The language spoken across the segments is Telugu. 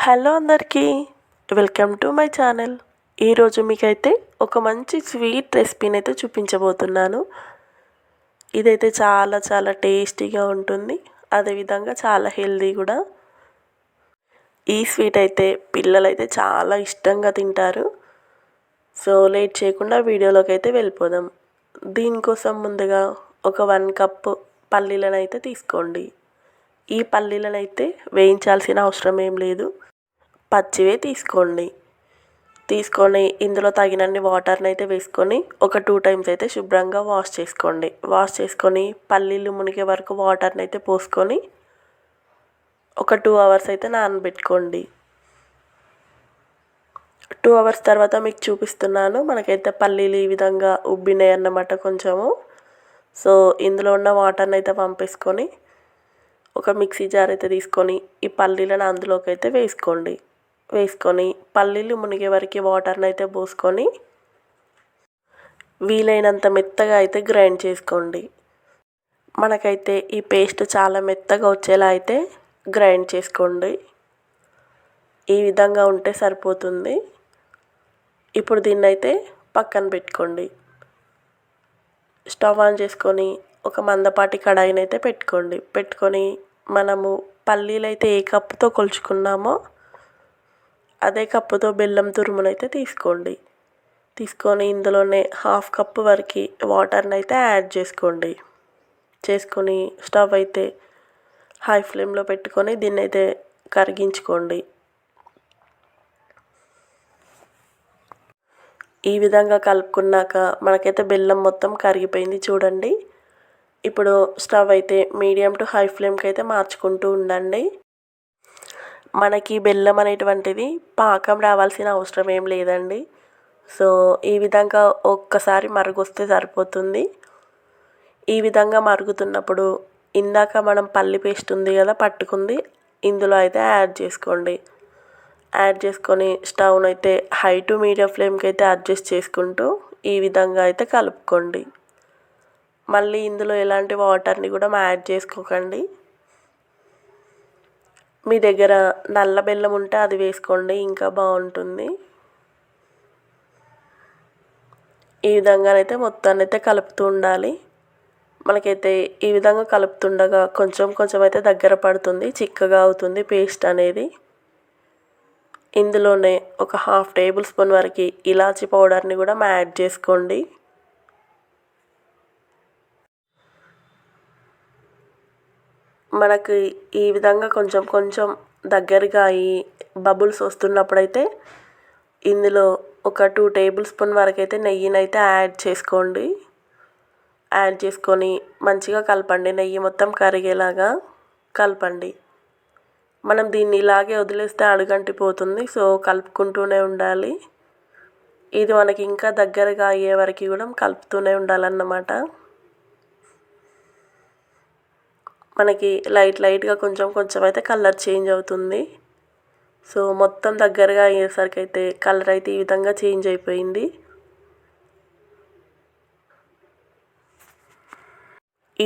హలో అందరికీ, వెల్కమ్ టు మై ఛానల్. ఈరోజు మీకైతే ఒక మంచి స్వీట్ రెసిపీని అయితే చూపించబోతున్నాను. ఇదైతే చాలా చాలా టేస్టీగా ఉంటుంది, అదేవిధంగా చాలా హెల్దీ కూడా. ఈ స్వీట్ అయితే పిల్లలైతే చాలా ఇష్టంగా తింటారు. సో లేట్ చేయకుండా వీడియోలోకి అయితే వెళ్ళిపోదాం. దీనికోసం ముందుగా ఒక 1 కప్పు పల్లీలను అయితే తీసుకోండి. ఈ పల్లీలను అయితే వేయించాల్సిన అవసరం ఏం లేదు, పచ్చివే తీసుకోండి. తీసుకొని ఇందులో తగినన్ని వాటర్ని అయితే వేసుకొని ఒక 2 టైమ్స్ అయితే శుభ్రంగా వాష్ చేసుకోండి. వాష్ చేసుకొని పల్లీలు మునిగే వరకు వాటర్ని అయితే పోసుకొని ఒక 2 అవర్స్ అయితే నానబెట్టుకోండి. 2 అవర్స్ తర్వాత మీకు చూపిస్తున్నాను. మనకైతే పల్లీలు ఈ విధంగా ఉబ్బినాయి అన్నమాట కొంచెము. సో ఇందులో ఉన్న వాటర్ని అయితే పంపేసుకొని ఒక మిక్సీ జార్ అయితే తీసుకొని ఈ పల్లీలను అందులోకి అయితే వేసుకోండి. వేసుకొని పల్లీలు మునిగే వరకు వాటర్ని అయితే పోసుకొని వీలైనంత మెత్తగా అయితే గ్రైండ్ చేసుకోండి. మనకైతే ఈ పేస్ట్ చాలా మెత్తగా వచ్చేలా అయితే గ్రైండ్ చేసుకోండి. ఈ విధంగా ఉంటే సరిపోతుంది. ఇప్పుడు దీన్ని అయితే పక్కన పెట్టుకోండి. స్టవ్ ఆన్ చేసుకొని ఒక మందపాటి కడాయిని అయితే పెట్టుకొని మనము పల్లీలు అయితే ఏ కప్పుతో కొలుచుకున్నామో అదే కప్పుతో బెల్లం తురుమునైతే తీసుకోండి. తీసుకొని ఇందులోనే 1/2 కప్పు వరకు వాటర్ని అయితే యాడ్ చేసుకోండి. చేసుకొని స్టవ్ అయితే హై ఫ్లేమ్లో పెట్టుకొని దీన్ని అయితే కరిగించుకోండి. ఈ విధంగా కలుపుకున్నాక మనకైతే బెల్లం మొత్తం కరిగిపోయింది చూడండి. ఇప్పుడు స్టవ్ అయితే మీడియం టు హై ఫ్లేమ్కి అయితే మార్చుకుంటూ ఉండండి. మనకి బెల్లం అనేటువంటిది పాకం రావాల్సిన అవసరం ఏం లేదండి. సో ఈ విధంగా ఒక్కసారి మరుగొస్తే సరిపోతుంది. ఈ విధంగా మరుగుతున్నప్పుడు ఇందాక మనం పల్లి పేస్ట్ ఉంది కదా పట్టుకుంది, ఇందులో అయితే యాడ్ చేసుకోండి. యాడ్ చేసుకొని స్టవ్ను అయితే హై టు మీడియం ఫ్లేమ్కి అయితే అడ్జస్ట్ చేసుకుంటూ ఈ విధంగా అయితే కలుపుకోండి. మళ్ళీ ఇందులో ఎలాంటి వాటర్ని కూడా యాడ్ చేసుకోకండి. మీ దగ్గర నల్ల బెల్లం ఉంటే అది వేసుకోండి, ఇంకా బాగుంటుంది. ఈ విధంగానైతే మొత్తాన్ని అయితే కలుపుతూ ఉండాలి. మనకైతే ఈ విధంగా కలుపుతుండగా కొంచెం అయితే దగ్గర పడుతుంది, చిక్కగా అవుతుంది పేస్ట్ అనేది. ఇందులోనే ఒక 1/2 టేబుల్ స్పూన్ వరకు ఇలాచీ పౌడర్ని కూడా యాడ్ చేసుకోండి. మనకి ఈ విధంగా కొంచెం దగ్గరగా ఈ బబుల్స్ వస్తున్నప్పుడైతే ఇందులో ఒక 2 టేబుల్ స్పూన్ వరకు అయితే నెయ్యిని అయితే యాడ్ చేసుకోండి. యాడ్ చేసుకొని మంచిగా కలపండి. నెయ్యి మొత్తం కరిగేలాగా కలపండి. మనం దీన్ని ఇలాగే వదిలేస్తే అడుగంటిపోతుంది. సో కలుపుకుంటూనే ఉండాలి. ఇది మనకి ఇంకా దగ్గరగా అయ్యే వరకు కూడా కలుపుతూనే ఉండాలన్నమాట. మనకి లైట్గా కొంచెం అయితే కలర్ చేంజ్ అవుతుంది. సో మొత్తం దగ్గరగా అయ్యేసరికి అయితే కలర్ అయితే ఈ విధంగా చేంజ్ అయిపోయింది.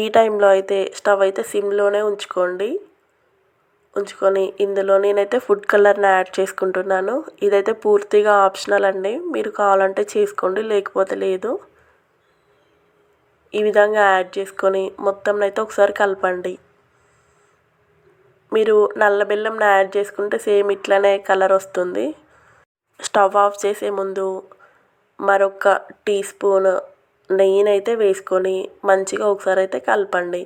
ఈ టైంలో అయితే స్టవ్ అయితే సిమ్లోనే ఉంచుకొని ఇందులో నేనైతే ఫుడ్ కలర్ని యాడ్ చేసుకుంటున్నాను. ఇదైతే పూర్తిగా ఆప్షనల్ అండి, మీరు కావాలంటే చేసుకోండి, లేకపోతే లేదు. ఈ విధంగా యాడ్ చేసుకొని మొత్తం అయితే ఒకసారి కలపండి. మీరు నల్ల బెల్లంని యాడ్ చేసుకుంటే సేమ్ ఇట్లనే కలర్ వస్తుంది. స్టవ్ ఆఫ్ చేసే ముందు మరొక టీ స్పూన్ నెయ్యిని అయితే వేసుకొని మంచిగా ఒకసారి అయితే కలపండి.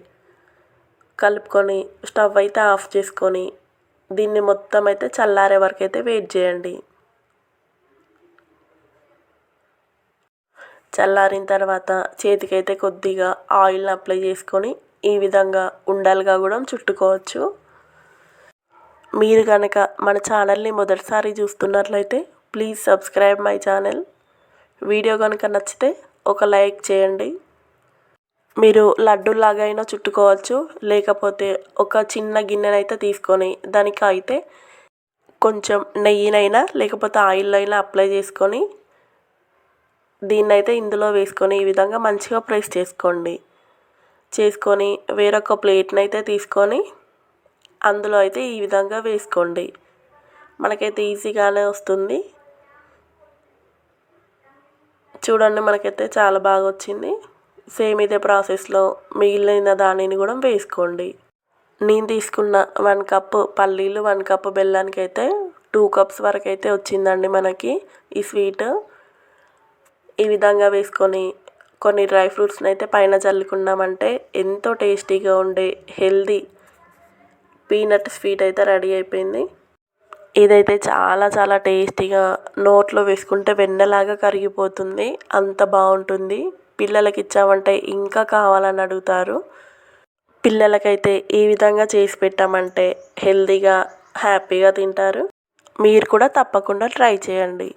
కలుపుకొని స్టవ్ అయితే ఆఫ్ చేసుకొని దీన్ని మొత్తం అయితే చల్లారే వరకు అయితే వెయిట్ చేయండి. చల్లారిన తర్వాత చేతికైతే కొద్దిగా ఆయిల్ని అప్లై చేసుకొని ఈ విధంగా ఉండలుగా కూడా చుట్టుకోవచ్చు. మీరు కనుక మన ఛానల్ని మొదటిసారి చూస్తున్నట్లయితే please subscribe my channel. Video కనుక నచ్చితే ఒక లైక్ చేయండి. మీరు లడ్డూలాగా అయినా చుట్టుకోవచ్చు, లేకపోతే ఒక చిన్న గిన్నెనైతే తీసుకొని దానికి అయితే కొంచెం నెయ్యినైనా లేకపోతే ఆయిల్ అయినా అప్లై చేసుకొని దీన్నైతే ఇందులో వేసుకొని ఈ విధంగా మంచిగా ప్రెస్ చేసుకొని వేరొక ప్లేట్ని అయితే తీసుకొని అందులో అయితే ఈ విధంగా వేసుకోండి. మనకైతే ఈజీగానే వస్తుంది. చూడండి, మనకైతే చాలా బాగా వచ్చింది. సేమ్ ఇదే ప్రాసెస్లో మిగిలిన దానిని కూడా వేసుకోండి. నేను తీసుకున్న 1 కప్పు పల్లీలు 1 కప్పు బెల్లానికి అయితే 2 కప్స్ వరకు అయితే వచ్చిందండి మనకి ఈ స్వీట్. ఈ విధంగా వేసుకొని కొన్ని డ్రై ఫ్రూట్స్ని అయితే పైన చల్లుకున్నామంటే ఎంతో టేస్టీగా ఉండే హెల్దీ పీనట్ స్వీట్ అయితే రెడీ అయిపోయింది. ఇదైతే చాలా చాలా టేస్టీగా నోట్లో వేసుకుంటే వెన్నలాగా కరిగిపోతుంది. అంత బాగుంటుంది. పిల్లలకి ఇచ్చామంటే ఇంకా కావాలని అడుగుతారు. పిల్లలకైతే ఈ విధంగా చేసి పెట్టామంటే హెల్తీగా హ్యాపీగా తింటారు. మీరు కూడా తప్పకుండా ట్రై చేయండి.